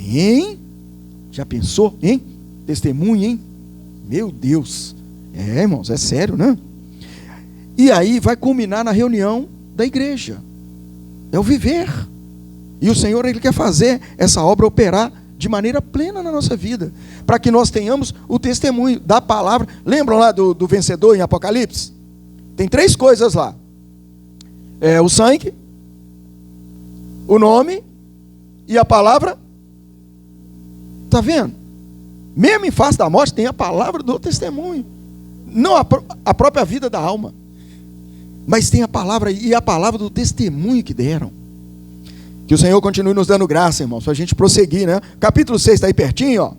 Hein? Já pensou? Hein? Testemunha, hein? Meu Deus. Irmãos, é sério, né? E aí vai culminar na reunião da igreja. É o viver. E o Senhor, Ele quer fazer essa obra operar de maneira plena na nossa vida, para que nós tenhamos o testemunho da palavra. Lembram lá do vencedor em Apocalipse? Tem 3 coisas lá. O sangue, o nome e a palavra. Está vendo? Mesmo em face da morte tem a palavra do testemunho. Não a própria vida da alma, mas tem a palavra e a palavra do testemunho que deram. Que o Senhor continue nos dando graça, irmãos, para a gente prosseguir, né? Capítulo 6 está aí pertinho, ó.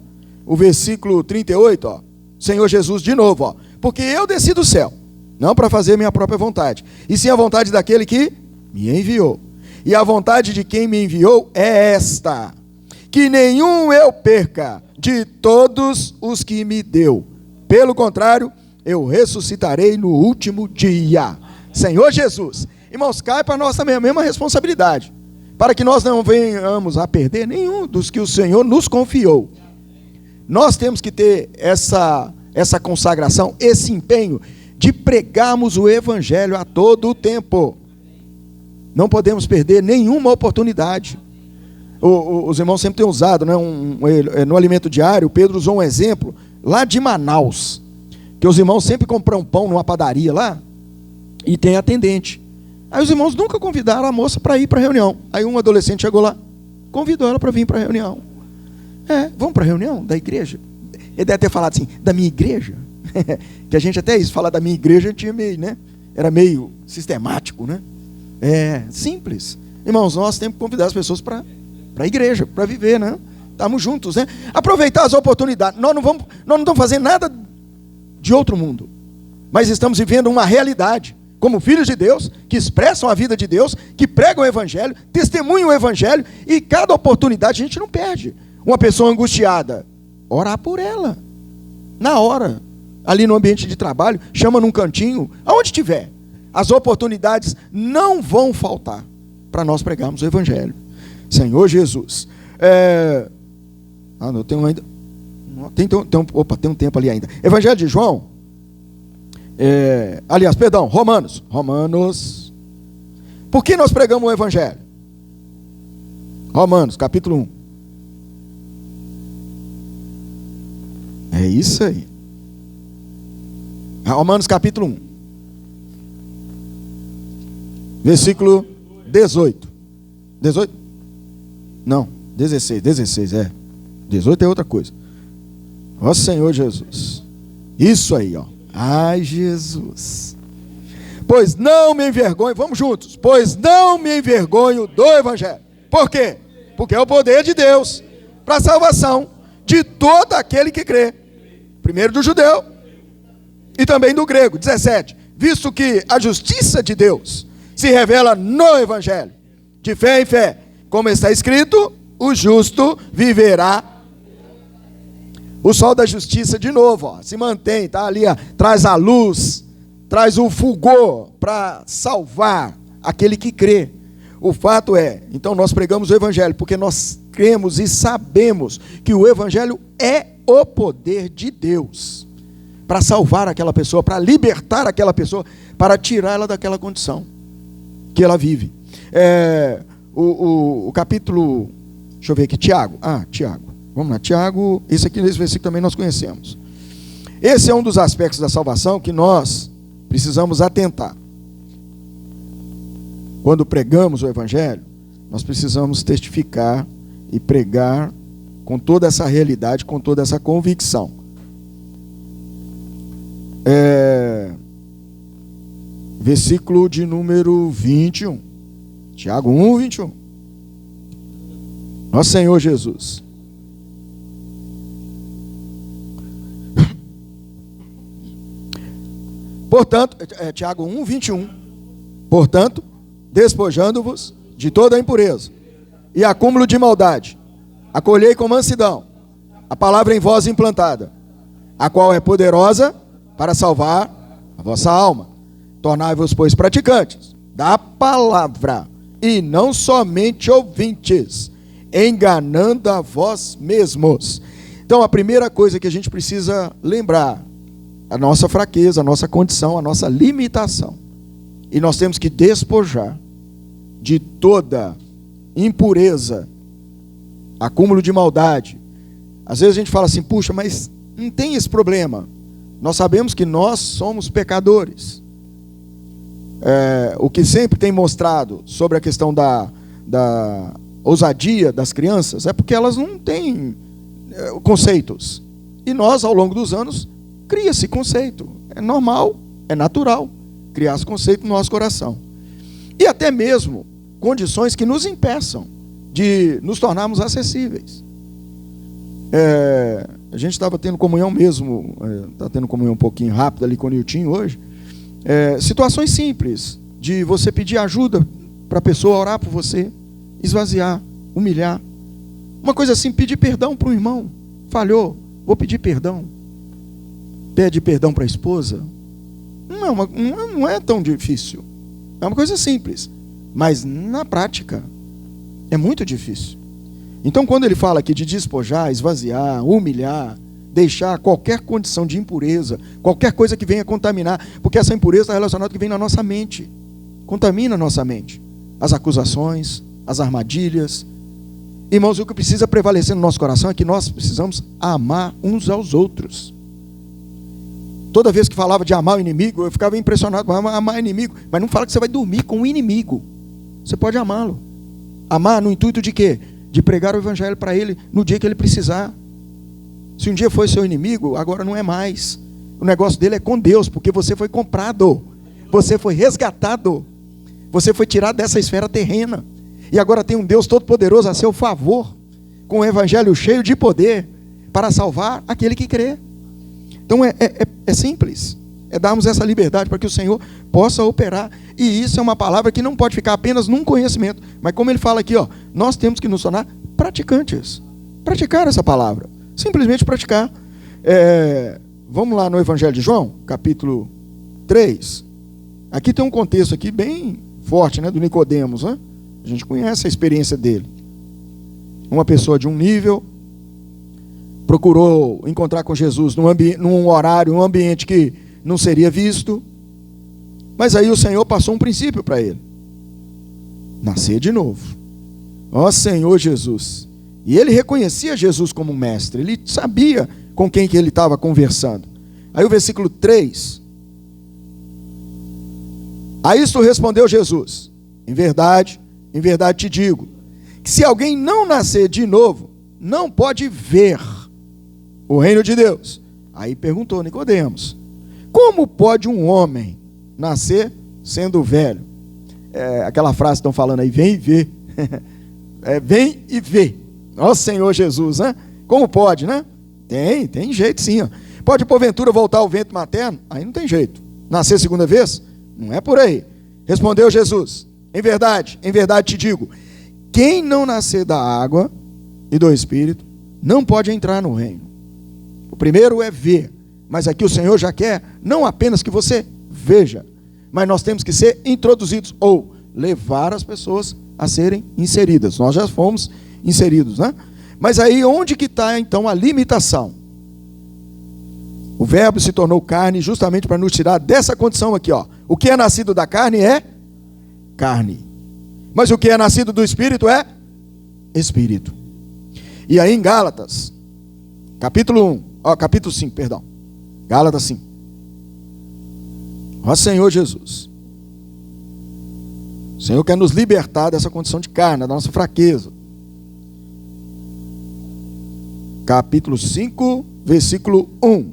O versículo 38, ó. Senhor Jesus de novo, ó. Porque eu desci do céu, não para fazer minha própria vontade, e sim a vontade daquele que me enviou. E a vontade de quem me enviou é esta: que nenhum eu perca de todos os que me deu. Pelo contrário, eu ressuscitarei no último dia. Senhor Jesus. Irmãos, cai para nós também a mesma responsabilidade, para que nós não venhamos a perder nenhum dos que o Senhor nos confiou. Nós temos que ter essa consagração, esse empenho de pregarmos o Evangelho a todo o tempo. Não podemos perder nenhuma oportunidade. Os irmãos sempre têm usado, né, no alimento diário, o Pedro usou um exemplo lá de Manaus, que os irmãos sempre compram pão numa padaria lá, e tem atendente. Aí os irmãos nunca convidaram a moça para ir para a reunião. Aí um adolescente chegou lá, convidou ela para vir para a reunião. Vamos para a reunião da igreja? Ele deve ter falado assim, da minha igreja? Que a gente até isso, falar da minha igreja, tinha meio, né? Era meio sistemático, né? Simples. Irmãos, nós temos que convidar as pessoas para a igreja, para viver, né? Estamos juntos, né? Aproveitar as oportunidades. Nós não estamos fazendo nada de outro mundo, mas estamos vivendo uma realidade, como filhos de Deus, que expressam a vida de Deus, que pregam o Evangelho, testemunham o Evangelho, e cada oportunidade a gente não perde. Uma pessoa angustiada, orar por ela, na hora, ali no ambiente de trabalho, chama num cantinho, aonde tiver. As oportunidades não vão faltar para nós pregarmos o Evangelho. Senhor Jesus. Não tenho ainda. Tem um tempo ali ainda. Evangelho de João. Romanos. Por que nós pregamos o Evangelho? Romanos, capítulo 1. É isso aí. Romanos, capítulo 1. Versículo 18. 18? Não, 16, 18 é outra coisa. Ó Senhor Jesus. Isso aí, ó. Ai, Jesus. Pois não me envergonho, vamos juntos. Pois não me envergonho do Evangelho. Por quê? Porque é o poder de Deus para a salvação de todo aquele que crê. Primeiro do judeu e também do grego. 17. Visto que a justiça de Deus se revela no Evangelho, de fé em fé, como está escrito, o justo viverá. O sol da justiça, de novo, ó, se mantém, tá ali, ó, traz a luz traz o fulgor para salvar aquele que crê. O fato é, então nós pregamos o Evangelho, porque nós cremos e sabemos que o Evangelho é o poder de Deus para salvar aquela pessoa, para libertar aquela pessoa, para tirar ela daquela condição que ela vive. O capítulo, deixa eu ver aqui, Tiago. Tiago. Vamos lá, Tiago, esse versículo também nós conhecemos. Esse é um dos aspectos da salvação que nós precisamos atentar. Quando pregamos o Evangelho, nós precisamos testificar e pregar com toda essa realidade, com toda essa convicção. Versículo de número 21. Tiago 1, 21. Nosso Senhor Jesus. Portanto, Tiago 1, 21. Portanto, despojando-vos de toda a impureza e acúmulo de maldade, acolhei com mansidão a palavra em vós implantada, a qual é poderosa para salvar a vossa alma. Tornai-vos, pois, praticantes da palavra, e não somente ouvintes, enganando a vós mesmos. Então, a primeira coisa que a gente precisa lembrar, a nossa fraqueza, a nossa condição, a nossa limitação. E nós temos que despojar de toda impureza, acúmulo de maldade. Às vezes a gente fala assim, puxa, mas não tem esse problema. Nós sabemos que nós somos pecadores. O que sempre tem mostrado sobre a questão da ousadia das crianças é porque elas não têm conceitos. E nós, ao longo dos anos, cria esse conceito. É normal, é natural criar esse conceito no nosso coração. E até mesmo condições que nos impeçam de nos tornarmos acessíveis. A gente estava tendo comunhão mesmo, está tendo comunhão um pouquinho rápido ali com o Nilton hoje. Situações simples, de você pedir ajuda para a pessoa orar por você, esvaziar, humilhar. Uma coisa assim, pedir perdão para um irmão, falhou, vou pedir perdão. Pede perdão para a esposa. Não é tão difícil. É uma coisa simples. Mas na prática é muito difícil. Então quando ele fala aqui de despojar, esvaziar, humilhar, deixar qualquer condição de impureza, qualquer coisa que venha contaminar, porque essa impureza está relacionada com o que vem na nossa mente. Contamina a nossa mente. As acusações, as armadilhas. Irmãos, o que precisa prevalecer no nosso coração é que nós precisamos amar uns aos outros. Toda vez que falava de amar o inimigo, eu ficava impressionado. Amar o inimigo, mas não fala que você vai dormir com o inimigo. Você pode amá-lo. Amar no intuito de quê? De pregar o Evangelho para ele no dia que ele precisar. Se um dia foi seu inimigo, agora não é mais. O negócio dele é com Deus, porque você foi comprado. Você foi resgatado. Você foi tirado dessa esfera terrena. E agora tem um Deus todo-poderoso a seu favor, com o Evangelho cheio de poder, para salvar aquele que crê. Então é simples. É darmos essa liberdade para que o Senhor possa operar. E isso é uma palavra que não pode ficar apenas num conhecimento. Mas como ele fala aqui, nós temos que nos tornar praticantes. Praticar essa palavra. Simplesmente praticar. Vamos lá no Evangelho de João, capítulo 3. Aqui tem um contexto aqui bem forte, né, do Nicodemos, né? A gente conhece a experiência dele. Uma pessoa de um nível procurou encontrar com Jesus num horário, num ambiente que não seria visto. Mas aí o Senhor passou um princípio para ele. Nascer de novo. Ó Senhor Jesus. E ele reconhecia Jesus como mestre. Ele sabia com quem que ele estava conversando. Aí o versículo 3. A isto respondeu Jesus: em verdade te digo, que se alguém não nascer de novo, não pode ver o reino de Deus. Aí perguntou Nicodemos: como pode um homem nascer sendo velho? Aquela frase que estão falando aí, vem e vê. Vem e vê. Ó Senhor Jesus, né? Como pode, né? Tem jeito sim. Pode porventura voltar ao ventre materno? Aí não tem jeito. Nascer segunda vez? Não é por aí. Respondeu Jesus: em verdade te digo, quem não nascer da água e do Espírito, não pode entrar no reino. O primeiro é ver, mas aqui o Senhor já quer não apenas que você veja, mas nós temos que ser introduzidos, ou levar as pessoas a serem inseridas. Nós já fomos inseridos, né? Mas aí onde que está então a limitação? O verbo se tornou carne justamente para nos tirar dessa condição aqui, ó. O que é nascido da carne é carne, mas o que é nascido do Espírito é Espírito. E aí em Gálatas, capítulo 5, perdão. Gálatas 5. Ó Senhor Jesus. O Senhor quer nos libertar dessa condição de carne, da nossa fraqueza. Capítulo 5, versículo 1.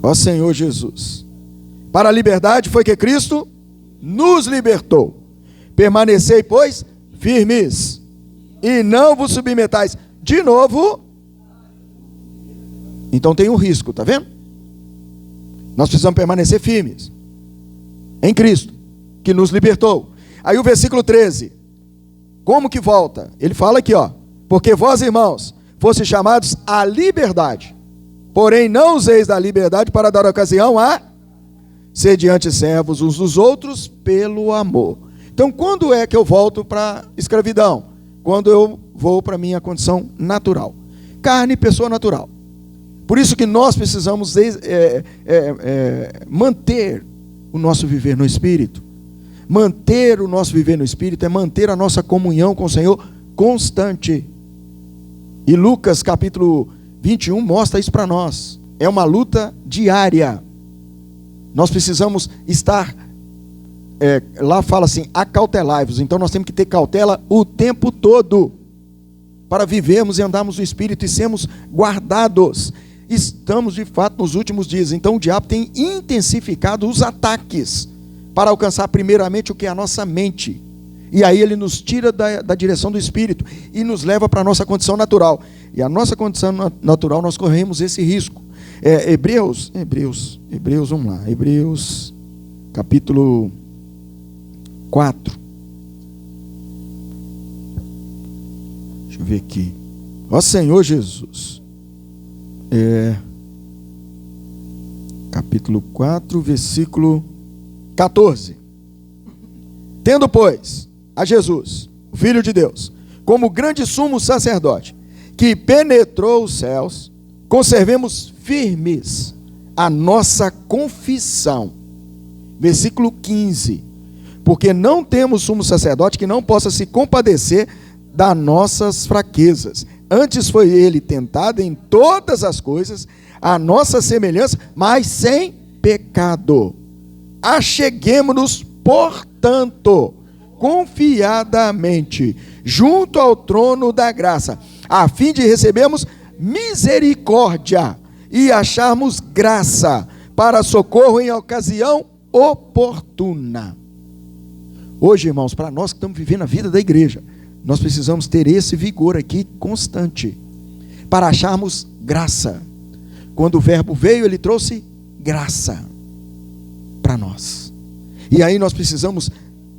Ó Senhor Jesus. Para a liberdade foi que Cristo nos libertou. Permanecei, pois, firmes, e não vos submetais de novo. Então tem um risco, tá vendo? Nós precisamos permanecer firmes em Cristo, que nos libertou. Aí o versículo 13, como que volta? Ele fala aqui, ó: porque vós, irmãos, fostes chamados à liberdade, porém não useis da liberdade para dar ocasião a ser diante servos uns dos outros pelo amor. Então quando é que eu volto para a escravidão? Quando eu vou para a minha condição natural. Carne, pessoa natural. Por isso que nós precisamos manter o nosso viver no Espírito. Manter o nosso viver no Espírito é manter a nossa comunhão com o Senhor constante. E Lucas capítulo 21 mostra isso para nós. É uma luta diária. Nós precisamos estar, lá fala assim, acautelai-vos. Então nós temos que ter cautela o tempo todo, para vivermos e andarmos no Espírito e sermos guardados. Estamos de fato nos últimos dias, então o diabo tem intensificado os ataques, para alcançar primeiramente o que é a nossa mente, e aí ele nos tira da direção do Espírito, e nos leva para a nossa condição natural, e a nossa condição natural nós corremos esse risco. Hebreus, vamos lá, Hebreus capítulo 4, deixa eu ver aqui, ó Senhor Jesus, capítulo 4, versículo 14. Tendo, pois, a Jesus, o Filho de Deus, como grande sumo sacerdote, que penetrou os céus, conservemos firmes a nossa confissão. Versículo 15. Porque não temos sumo sacerdote que não possa se compadecer das nossas fraquezas. Antes foi ele tentado em todas as coisas, a nossa semelhança, mas sem pecado. Acheguemo-nos, portanto, confiadamente, junto ao trono da graça, a fim de recebermos misericórdia e acharmos graça para socorro em ocasião oportuna. Hoje, irmãos, para nós que estamos vivendo a vida da igreja, nós precisamos ter esse vigor aqui constante, para acharmos graça. Quando o verbo veio, ele trouxe graça para nós. E aí nós precisamos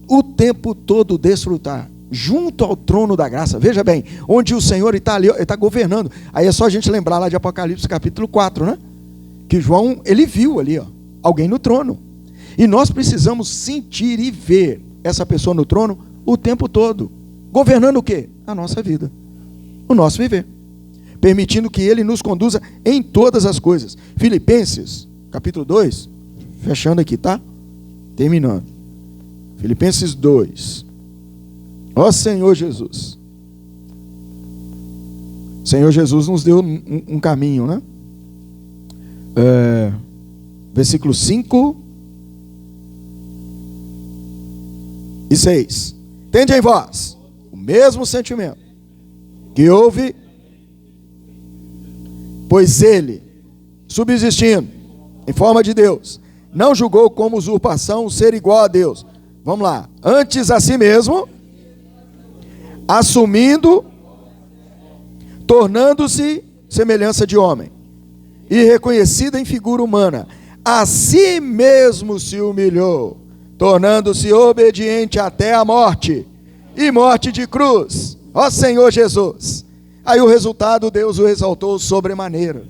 o tempo todo desfrutar, junto ao trono da graça. Veja bem, onde o Senhor está ali, ele está governando. Aí é só a gente lembrar lá de Apocalipse capítulo 4, né? Que João, ele viu ali, ó, alguém no trono. E nós precisamos sentir e ver essa pessoa no trono o tempo todo. Governando o quê? A nossa vida, o nosso viver, permitindo que Ele nos conduza em todas as coisas. Filipenses, capítulo 2, fechando aqui, tá? Terminando. Filipenses 2. Ó Senhor Jesus. Senhor Jesus nos deu um caminho, né? Versículo 5 e 6. Tende em vós o mesmo sentimento que houve, pois ele, subsistindo em forma de Deus, não julgou como usurpação ser igual a Deus. Vamos lá. Antes a si mesmo, assumindo, tornando-se semelhança de homem, e reconhecida em figura humana, a si mesmo se humilhou, tornando-se obediente até a morte, e morte de cruz. Ó Senhor Jesus. Aí o resultado, Deus o exaltou sobremaneira,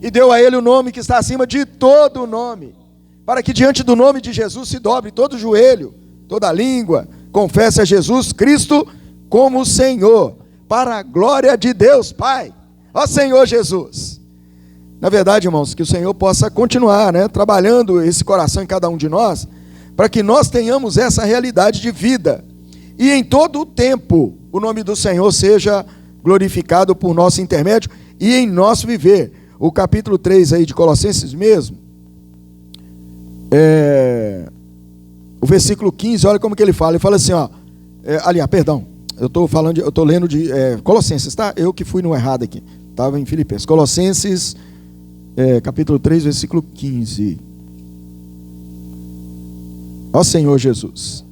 e deu a ele o nome que está acima de todo nome, para que diante do nome de Jesus se dobre todo joelho, toda língua, confesse a Jesus Cristo como Senhor, para a glória de Deus Pai. Ó Senhor Jesus. Na verdade, irmãos, que o Senhor possa continuar, trabalhando esse coração em cada um de nós, para que nós tenhamos essa realidade de vida, e em todo o tempo o nome do Senhor seja glorificado por nosso intermédio e em nosso viver. O capítulo 3 aí de Colossenses mesmo, o versículo 15, olha como que ele fala assim, eu estou lendo de Colossenses, tá? Eu que fui no errado aqui, estava em Filipenses. Colossenses, capítulo 3, versículo 15. Ó Senhor Jesus.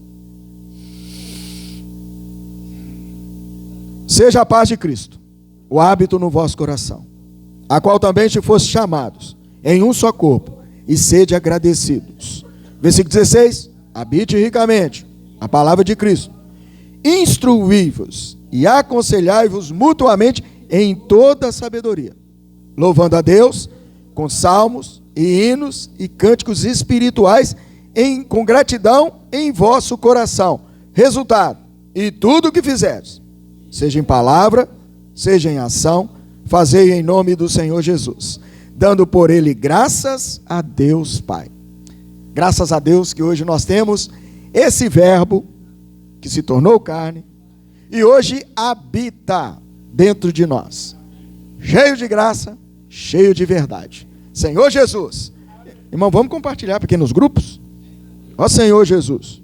Seja a paz de Cristo o hábito no vosso coração, a qual também te foste chamados em um só corpo, e sede agradecidos. Versículo 16. Habite ricamente a palavra de Cristo, instruí-vos e aconselhai-vos mutuamente em toda sabedoria, louvando a Deus com salmos e hinos e cânticos espirituais com gratidão em vosso coração. Resultado: e tudo o que fizeres, seja em palavra, seja em ação, fazei em nome do Senhor Jesus, dando por ele graças a Deus Pai. Graças a Deus que hoje nós temos esse verbo que se tornou carne e hoje habita dentro de nós, cheio de graça, cheio de verdade. Senhor Jesus. Irmão, vamos compartilhar pequenos grupos? Ó Senhor Jesus.